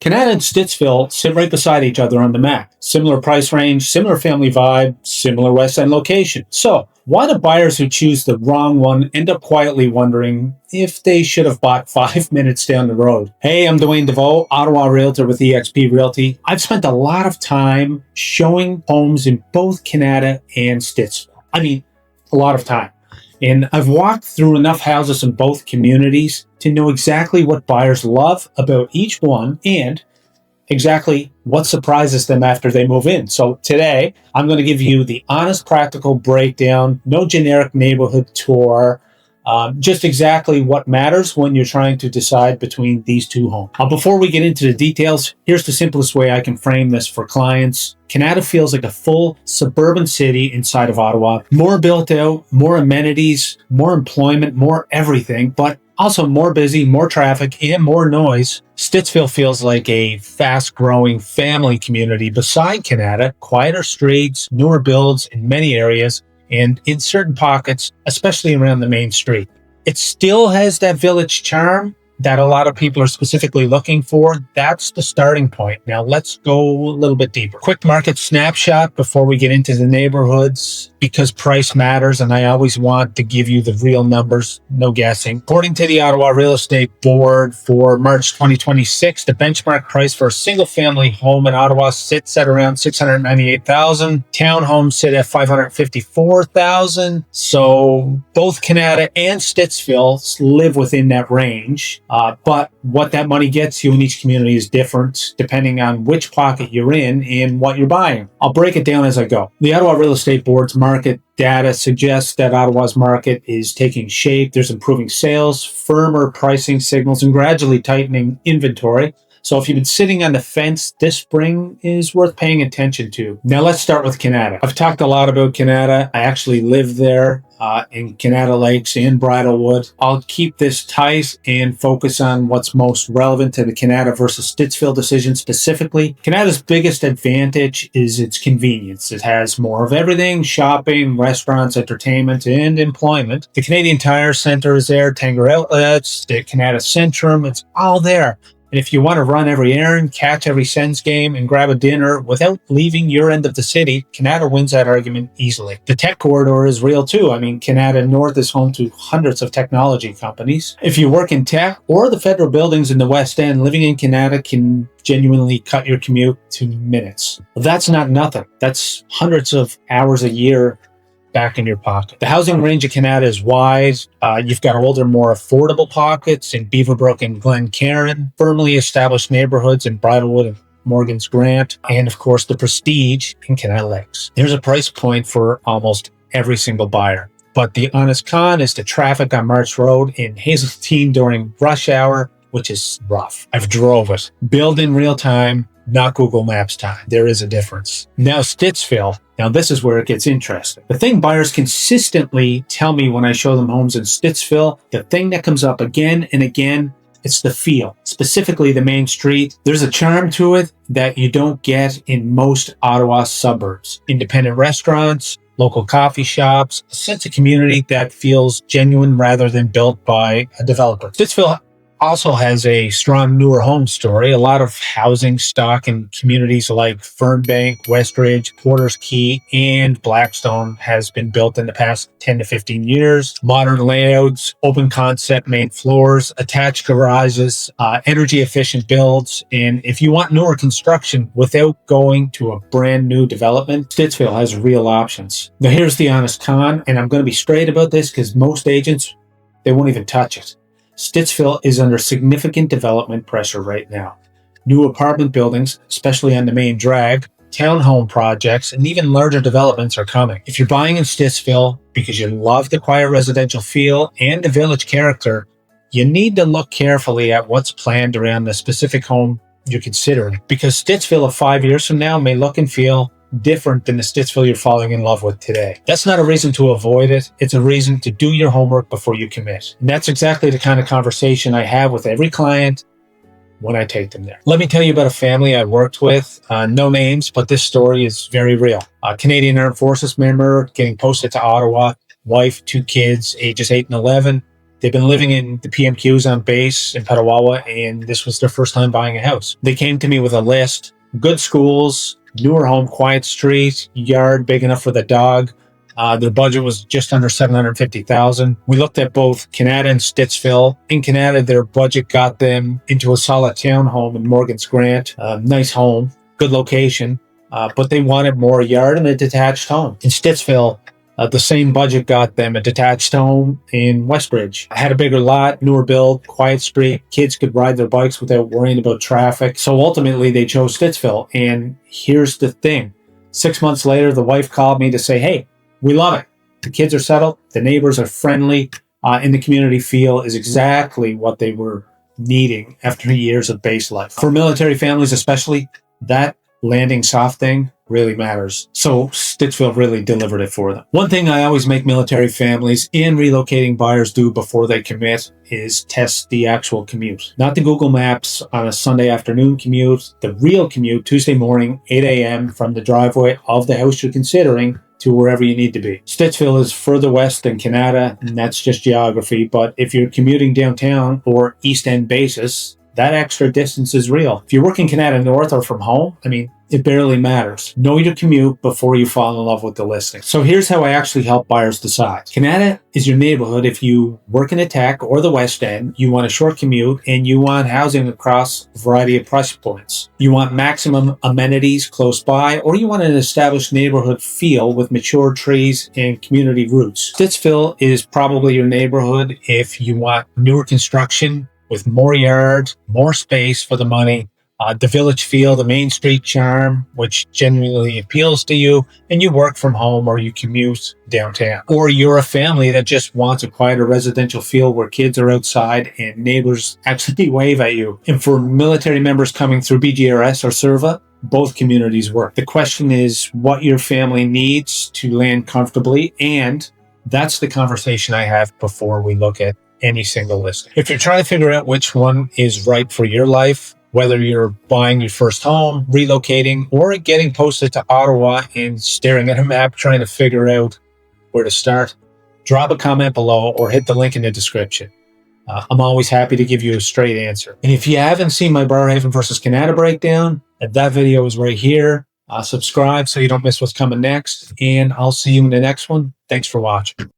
Kanata and Stittsville sit right beside each other on the map. Similar price range, similar family vibe, similar West End location. So, why do buyers who choose the wrong one end up quietly wondering if they should have bought 5 minutes down the road? Hey, I'm Dwayne Desveaux, Ottawa Realtor with eXp Realty. I've spent a lot of time showing homes in both Kanata and Stittsville. I mean, a lot of time. And I've walked through enough houses in both communities to know exactly what buyers love about each one and exactly what surprises them after they move in. So today, I'm going to give you the honest, practical breakdown, no generic neighborhood tour, just exactly what matters when you're trying to decide between these two homes. Before we get into the details, here's the simplest way I can frame this for clients. Kanata feels like a full suburban city inside of Ottawa. More built out, more amenities, more employment, more everything, but also more busy, more traffic, and more noise. Stittsville feels like a fast-growing family community beside Kanata, quieter streets, newer builds in many areas, and in certain pockets, especially around the main street. It still has that village charm that a lot of people are specifically looking for. That's the starting point. Now let's go a little bit deeper. Quick market snapshot before we get into the neighborhoods, because price matters and I always want to give you the real numbers, no guessing. According to the Ottawa Real Estate Board for March 2026, the benchmark price for a single family home in Ottawa sits at around $698,000. Townhomes sit at $554,000. So both Kanata and Stittsville live within that range. But what that money gets you in each community is different depending on which pocket you're in and what you're buying. I'll break it down as I go. The Ottawa Real Estate Board's market data suggests that Ottawa's market is taking shape. There's improving sales, firmer pricing signals, and gradually tightening inventory. So if you've been sitting on the fence, this spring is worth paying attention to. Now let's start with Kanata. I've talked a lot about Kanata. I actually live there in Kanata Lakes and Bridlewood. I'll keep this tight and focus on what's most relevant to the Kanata versus Stittsville decision specifically. Kanata's biggest advantage is its convenience. It has more of everything: shopping, restaurants, entertainment, and employment. The Canadian Tire Center is there, Tanger Outlets, the Kanata Centrum, it's all there. And if you want to run every errand, catch every Sens game, and grab a dinner without leaving your end of the city, Kanata wins that argument easily. The tech corridor is real too. I mean, Kanata North is home to hundreds of technology companies. If you work in tech or the federal buildings in the West End, living in Kanata can genuinely cut your commute to minutes. Well, that's not nothing. That's hundreds of hours a year back in your pocket. The housing range of Kanata is wide. You've got older, more affordable pockets in Beaverbrook and Glencairn, firmly established neighborhoods in Bridlewood and Morgan's Grant, and of course the prestige in Kanata Lakes. There's a price point for almost every single buyer. But the honest con is the traffic on March Road in Hazeltine during rush hour, which is rough. I've drove it. Build in real time, not Google Maps time. There is a difference. Now Stittsville. Now this is where it gets interesting. The thing buyers consistently tell me when I show them homes in Stittsville, the thing that comes up again and again, it's the feel, specifically the main street. There's a charm to it that you don't get in most Ottawa suburbs. Independent restaurants, local coffee shops, a sense of community that feels genuine rather than built by a developer. Stittsville also has a strong newer home story. A lot of housing stock in communities like Fernbank, Westridge, Porters Key, and Blackstone has been built in the past 10 to 15 years. Modern layouts, open concept main floors, attached garages, energy efficient builds. And if you want newer construction without going to a brand new development, Stittsville has real options. Now here's the honest con, and I'm going to be straight about this because most agents, they won't even touch it. Stittsville is under significant development pressure right now. New apartment buildings, especially on the main drag, townhome projects, and even larger developments are coming. If you're buying in Stittsville because you love the quiet residential feel and the village character, you need to look carefully at what's planned around the specific home you're considering, because Stittsville of 5 years from now may look and feel different than the Stittsville you're falling in love with today. That's not a reason to avoid it. It's a reason to do your homework before you commit. And that's exactly the kind of conversation I have with every client when I take them there. Let me tell you about a family I worked with. No names, but this story is very real. A Canadian Armed Forces member getting posted to Ottawa, wife, 2 kids, ages 8 and 11. They've been living in the PMQs on base in Petawawa, and this was their first time buying a house. They came to me with a list: good schools, newer home, quiet street, yard big enough for the dog. Their budget was just under $750,000. We looked at both Kanata and Stittsville. In Kanata, their budget got them into a solid townhome in Morgan's Grant. Nice home, good location, but they wanted more yard and a detached home. In Stittsville, the same budget got them a detached home in Westbridge. Had a bigger lot, newer build, quiet street. Kids could ride their bikes without worrying about traffic. So ultimately, they chose Stittsville. And here's the thing. 6 months later, the wife called me to say, hey, we love it. The kids are settled. The neighbors are friendly. And the community feel is exactly what they were needing after years of base life. For military families especially, that landing soft thing really matters. So Stittsville really delivered it for them. One thing I always make military families and relocating buyers do before they commit is test the actual commute. Not the Google Maps on a Sunday afternoon commute, the real commute, Tuesday morning, 8 a.m. from the driveway of the house you're considering to wherever you need to be. Stittsville is further west than Kanata, and that's just geography. But if you're commuting downtown or East End basis, that extra distance is real. If you're working Kanata North or from home, it barely matters. Know your commute before you fall in love with the listing. So here's how I actually help buyers decide. Kanata is your neighborhood if you work in the tech or the West End, you want a short commute, and you want housing across a variety of price points. You want maximum amenities close by, or you want an established neighborhood feel with mature trees and community roots. Stittsville is probably your neighborhood if you want newer construction with more yard, more space for the money, the village feel, the main street charm, which genuinely appeals to you, and you work from home or you commute downtown. Or you're a family that just wants a quieter residential feel where kids are outside and neighbors actually wave at you. And for military members coming through BGRS or CERVA, both communities work. The question is what your family needs to land comfortably, and that's the conversation I have before we look at any single listing. If you're trying to figure out which one is right for your life, whether you're buying your first home, relocating, or getting posted to Ottawa and staring at a map trying to figure out where to start, drop a comment below or hit the link in the description. I'm always happy to give you a straight answer. And if you haven't seen my Barrhaven versus Kanata breakdown, that video is right here. Subscribe so you don't miss what's coming next, and I'll see you in the next one. Thanks for watching.